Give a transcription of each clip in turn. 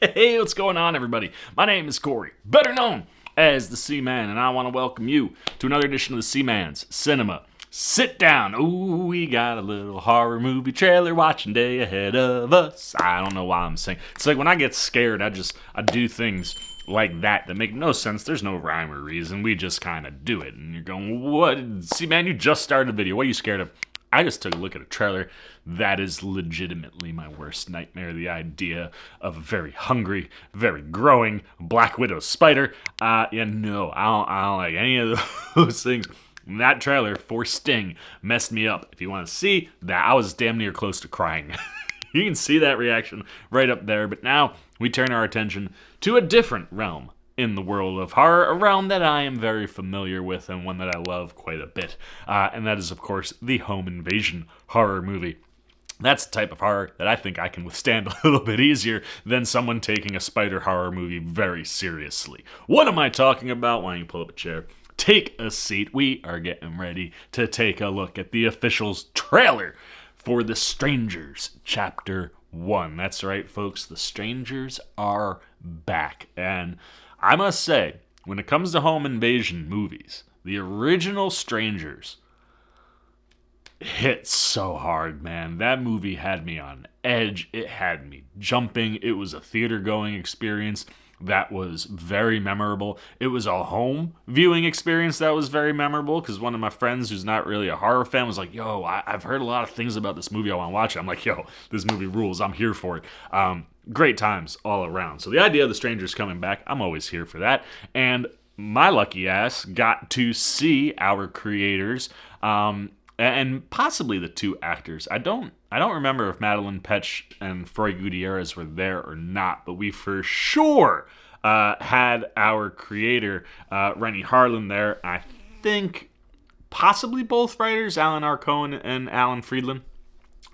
Hey, what's going on, everybody? My name is Corey, better known as the Seaman, and I want to welcome you to another edition of the Seaman's Cinema Sit Down. Ooh, we got a little horror movie trailer watching day ahead of us. I don't know why I'm saying. It's like when I get scared, I do things like that make no sense. There's no rhyme or reason. We just kind of do it. And you're going, what? Seaman, you just started a video. What are you scared of? I just took a look at a trailer that is legitimately my worst nightmare. The idea of a very hungry, very growing Black Widow spider. I don't like any of those things. And that trailer for Sting messed me up. If you want to see that, I was damn near close to crying. You can see that reaction right up there. But now we turn our attention to a different realm in the world of horror, a realm that I am very familiar with and one that I love quite a bit. And that is, of course, the home invasion horror movie. That's the type of horror that I think I can withstand a little bit easier than someone taking a spider horror movie very seriously. What am I talking about? Why don't you pull up a chair? Take a seat. We are getting ready to take a look at the official's trailer for The Strangers Chapter 1. That's right, folks. The Strangers are back. And I must say, when it comes to home invasion movies, the original Strangers hit so hard, man. That movie had me on edge. It had me jumping. It was a theater-going experience that was very memorable. It was a home viewing experience that was very memorable because one of my friends who's not really a horror fan was like, yo, I've heard a lot of things about this movie. I want to watch it. I'm like, yo, this movie rules. I'm here for it. Great times all around. So the idea of the Strangers coming back, I'm always here for that. And my lucky ass got to see our creators and possibly the two actors. I don't remember if Madeline Petch and Froy Gutierrez were there or not, but we for sure had our creator, Rennie Harlan, there. I think possibly both writers, Alan R. Cohen and Alan Friedland.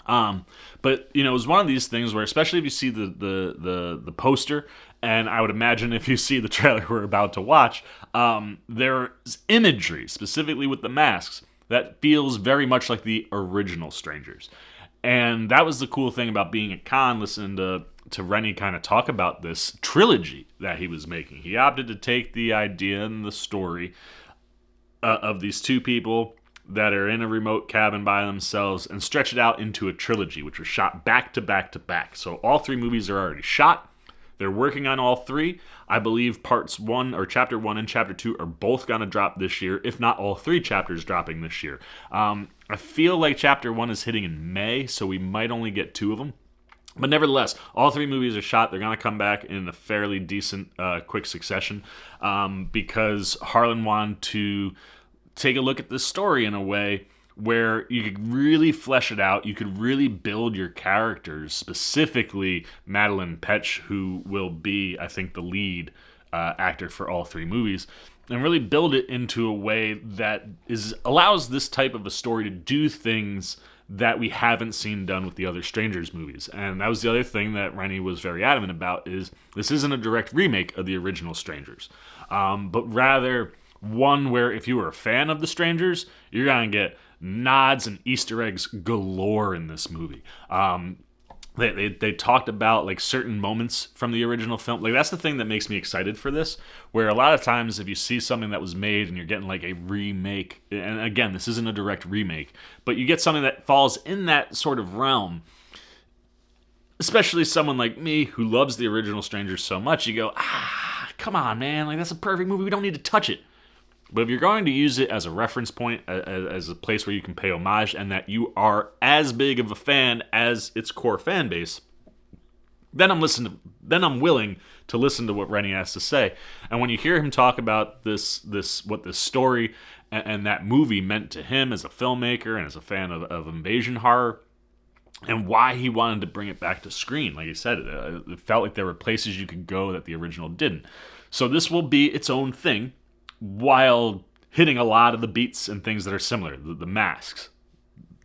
But it was one of these things where, especially if you see the poster, and I would imagine if you see the trailer we're about to watch, there's imagery, specifically with the masks, that feels very much like the original Strangers. And that was the cool thing about being at con, listening to Rennie kind of talk about this trilogy that he was making. He opted to take the idea and the story of these two people that are in a remote cabin by themselves and stretch it out into a trilogy, which was shot back to back to back. So all three movies are already shot. They're working on all three. I believe parts 1 or chapter 1 and chapter 2 are both going to drop this year, if not all three chapters dropping this year. I feel like chapter 1 is hitting in May, so we might only get 2 of them. But nevertheless, all three movies are shot. They're going to come back in a fairly decent, quick succession because Harlan wanted to take a look at this story in a way where you could really flesh it out. You could really build your characters, specifically Madeline Petch, who will be, I think, the lead actor for all three movies, and really build it into a way that allows this type of a story to do things that we haven't seen done with the other Strangers movies. And that was the other thing that Rennie was very adamant about, is this isn't a direct remake of the original Strangers, but rather one where if you were a fan of the Strangers, you're going to get nods and Easter eggs galore in this movie. They talked about like certain moments from the original film. Like that's the thing that makes me excited for this, where a lot of times if you see something that was made and you're getting like a remake, and again, this isn't a direct remake, but you get something that falls in that sort of realm, especially someone like me who loves the original Strangers so much, you go, come on, man, like that's a perfect movie, we don't need to touch it. But if you're going to use it as a reference point, as a place where you can pay homage, and that you are as big of a fan as its core fan base, then I'm willing to listen to what Rennie has to say. And when you hear him talk about what this story and that movie meant to him as a filmmaker and as a fan of invasion horror, and why he wanted to bring it back to screen, like you said, it felt like there were places you could go that the original didn't. So this will be its own thing, while hitting a lot of the beats and things that are similar. The masks,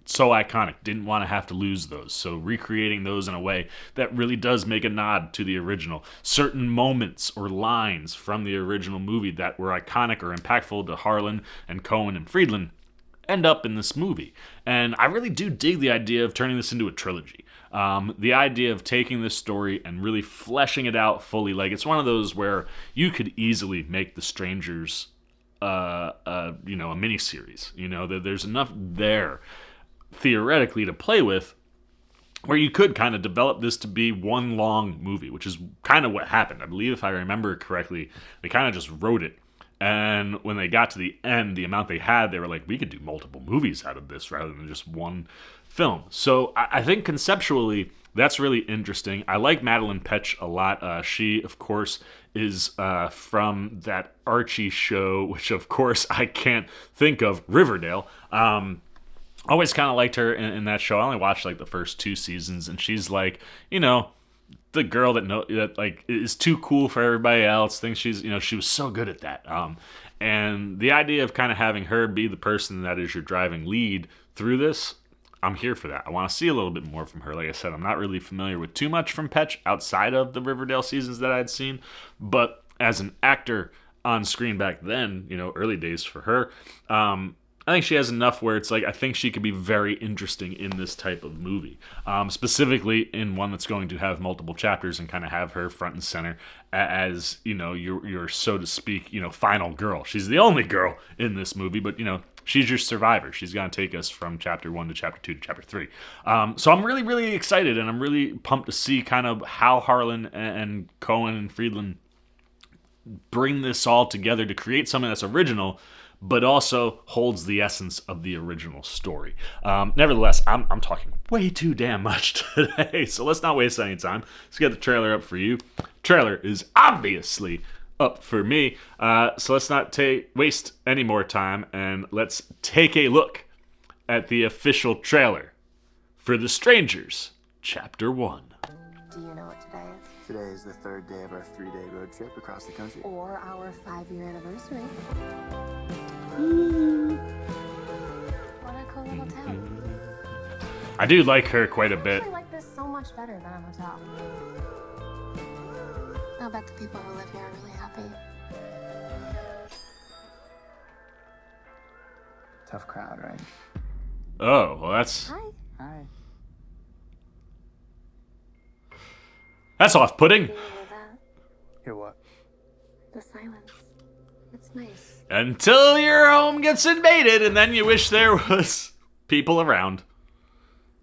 so iconic, didn't want to have to lose those, so recreating those in a way that really does make a nod to the original. Certain moments or lines from the original movie that were iconic or impactful to Harlan and Cohen and Friedland end up in this movie. And I really do dig the idea of turning this into a trilogy. The idea of taking this story and really fleshing it out fully. Like, it's one of those where you could easily make The Strangers, a miniseries. There's enough there theoretically to play with, where you could kind of develop this to be one long movie, which is kind of what happened. I believe, if I remember correctly, they kind of just wrote it. And when they got to the end, the amount they had, they were like, we could do multiple movies out of this rather than just one film. So I think conceptually, that's really interesting. I like Madeline Petch a lot. She, of course, is from that Archie show, which, of course, I can't think of, Riverdale. Always kind of liked her in that show. I only watched like the first 2 seasons, and she's like, the girl that like is too cool for everybody else. Thinks she's, she was so good at that. And the idea of kind of having her be the person that is your driving lead through this, I'm here for that. I want to see a little bit more from her. Like I said, I'm not really familiar with too much from Petch outside of the Riverdale seasons that I'd seen, but as an actor on screen back then, early days for her, I think she has enough where it's like, I think she could be very interesting in this type of movie, specifically in one that's going to have multiple chapters and kind of have her front and center as, your so to speak, final girl. She's the only girl in this movie, but, she's your survivor. She's going to take us from chapter 1 to chapter 2 to chapter 3. So I'm really, really excited, and I'm really pumped to see kind of how Harlan and Cohen and Friedland bring this all together to create something that's original, but also holds the essence of the original story. Nevertheless, I'm talking way too damn much today, so let's not waste any time. Let's get the trailer up for you. Trailer is obviously up for me, so let's not waste any more time, and let's take a look at the official trailer for The Strangers, Chapter 1. Do you know what today is? Today is the 3rd day of our 3-day road trip across the country. Or our 5-year anniversary. What a cool little town. I do like her quite a bit. I like this so much better than a hotel. I'll bet the people who live here are really happy. Tough crowd, right? Oh, well, that's Hi. off-putting. Do you hear that? Hear what? The silence. It's nice. Until your home gets invaded, and then you wish there was people around.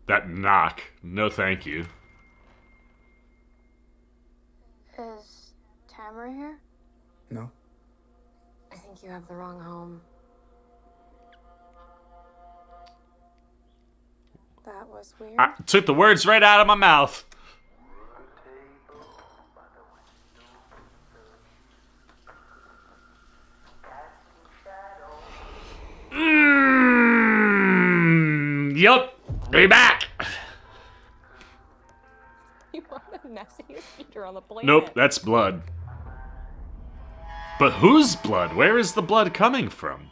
That knock. No thank you. Is Tamara here? No. I think you have the wrong home. That was weird. I took the words right out of my mouth. Yup. Be back. You are the messiest eater on the planet. Nope, that's blood. But whose blood? Where is the blood coming from?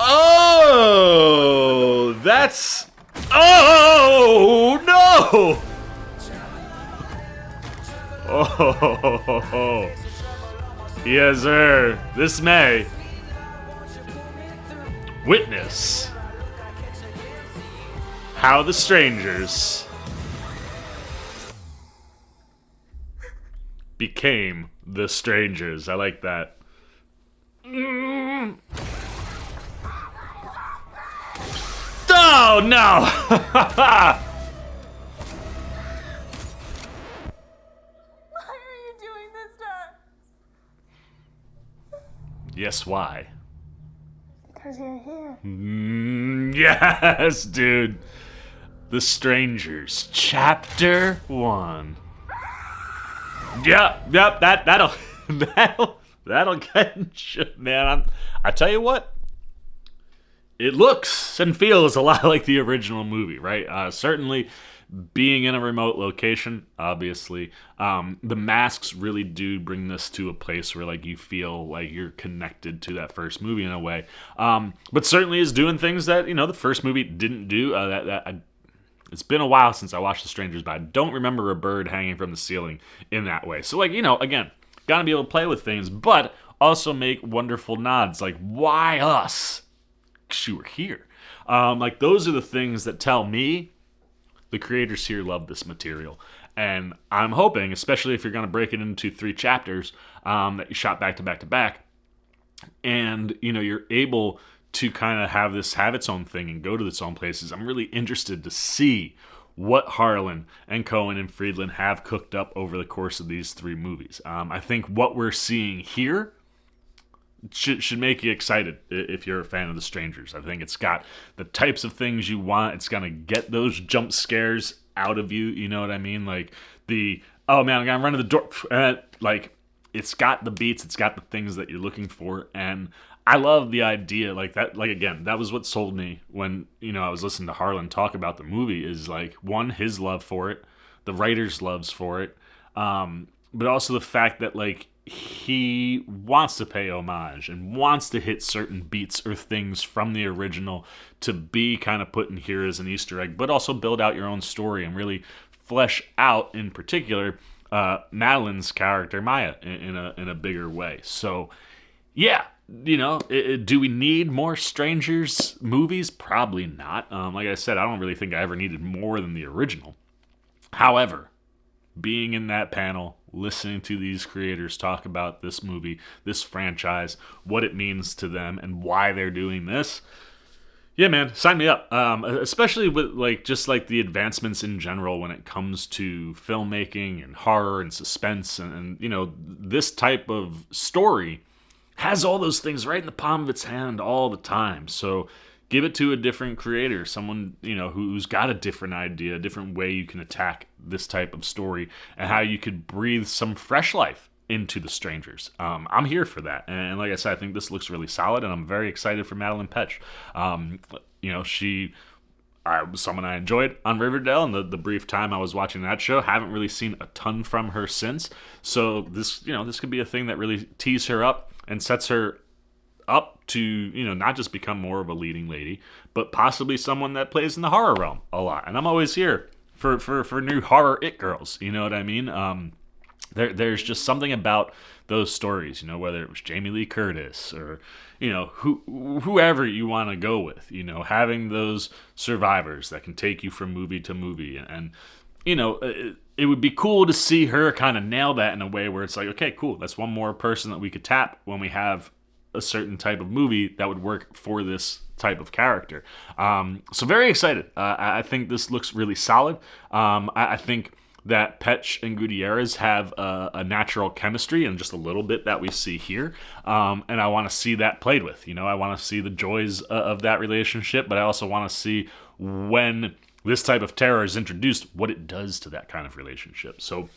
Oh, that's... Oh, no! Oh, yes, sir. This may witness how the strangers became the strangers. I like that. Oh, no! Why are you doing this to us? Yes, why? Because you're here. Yes, dude. The Strangers, Chapter 1. Yep, that'll get you, man. I tell you what, it looks and feels a lot like the original movie, right? Certainly, being in a remote location, obviously, the masks really do bring this to a place where like you feel like you're connected to that first movie in a way. But certainly is doing things that the first movie didn't do. It's been a while since I watched The Strangers, but I don't remember a bird hanging from the ceiling in that way. So, like, again, gotta be able to play with things, but also make wonderful nods. Like, why us? you were here. Like, those are the things that tell me the creators here love this material. And I'm hoping, especially if you're going to break it into 3 chapters, that you shot back to back to back, and you're able to kind of have its own thing and go to its own places. I'm really interested to see what Harlan and Cohen and Friedland have cooked up over the course of these 3 movies. I think what we're seeing here should make you excited if you're a fan of The Strangers. I think it's got the types of things you want. It's going to get those jump scares out of you, you know what I mean? Like oh man, I'm going to run to the door. Like, it's got the beats, it's got the things that you're looking for, and I love the idea, like that. Like, again, that was what sold me when I was listening to Harlan talk about the movie. Is like, one, his love for it, the writer's loves for it, but also the fact that like he wants to pay homage and wants to hit certain beats or things from the original to be kind of put in here as an Easter egg, but also build out your own story and really flesh out, in particular, Madeline's character Maya in a bigger way. So, yeah. Do we need more Strangers movies? Probably not. Like I said, I don't really think I ever needed more than the original. However, being in that panel, listening to these creators talk about this movie, this franchise, what it means to them, and why they're doing this, yeah, man, sign me up. Especially with just the advancements in general when it comes to filmmaking and horror and suspense, and this type of story has all those things right in the palm of its hand all the time. So give it to a different creator, someone who's got a different idea, a different way you can attack this type of story, and how you could breathe some fresh life into The Strangers. I'm here for that, and like I said, I think this looks really solid, and I'm very excited for Madeline Petch. She was someone I enjoyed on Riverdale, and the brief time I was watching that show, haven't really seen a ton from her since. So this could be a thing that really tees her up and sets her up to, not just become more of a leading lady, but possibly someone that plays in the horror realm a lot. And I'm always here for new horror it girls, you know what I mean? There's just something about those stories, whether it was Jamie Lee Curtis or, whoever you want to go with, having those survivors that can take you from movie to movie. And it would be cool to see her kind of nail that in a way where it's like, okay, cool, that's one more person that we could tap when we have a certain type of movie that would work for this type of character. So very excited. I think this looks really solid. I think that Petch and Gutierrez have a natural chemistry, and just a little bit that we see here. And I want to see that played with. I want to see the joys of that relationship, but I also want to see when this type of terror is introduced, what it does to that kind of relationship. So,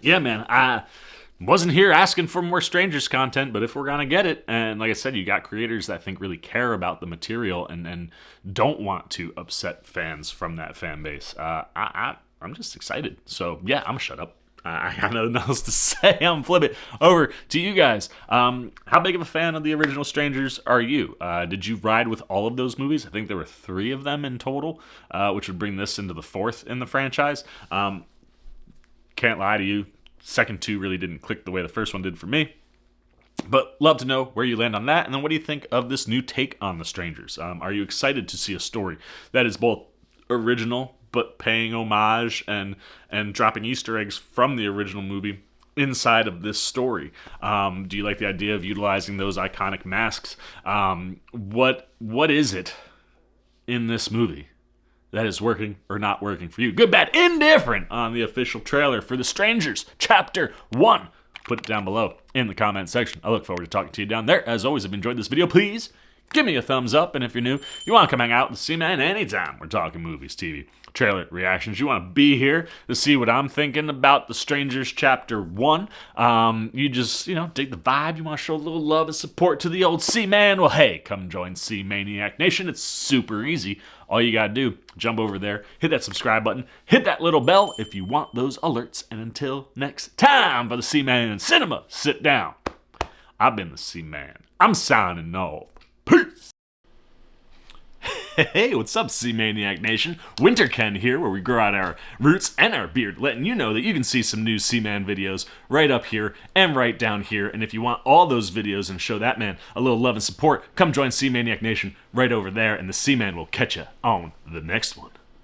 yeah, man, I wasn't here asking for more Strangers content, but if we're gonna get it, and like I said, you got creators that I think really care about the material and don't want to upset fans from that fan base, I'm just excited. So, yeah, I'm gonna shut up. I got nothing else to say. I'm flip it over to you guys. How big of a fan of the original Strangers are you? Did you ride with all of those movies? I think there were 3 of them in total, which would bring this into the 4th in the franchise. Can't lie to you, second 2 really didn't click the way the first one did for me. But love to know where you land on that. And then what do you think of this new take on the Strangers? Are you excited to see a story that is both original but paying homage and dropping Easter eggs from the original movie inside of this story? Do you like the idea of utilizing those iconic masks? What is it in this movie that is working or not working for you? Good, bad, indifferent on the official trailer for The Strangers Chapter 1. Put it down below in the comment section. I look forward to talking to you down there. As always, if you enjoyed this video, please give me a thumbs up. And if you're new, you want to come hang out with C-Man anytime we're talking movies, TV, trailer reactions, you want to be here to see what I'm thinking about The Strangers Chapter 1. You just, dig the vibe. You want to show a little love and support to the old C-Man. Well, hey, come join C-Maniac Nation. It's super easy. All you got to do, jump over there, hit that subscribe button, hit that little bell if you want those alerts. And until next time for the C-Man Cinema, sit down. I've been the C-Man. I'm signing off. Peace. Hey, what's up, Sea Maniac Nation? Winter Ken here, where we grow out our roots and our beard, letting you know that you can see some new Seaman videos right up here and right down here. And if you want all those videos and show that man a little love and support, come join Sea Maniac Nation right over there, and the Seaman will catch you on the next one.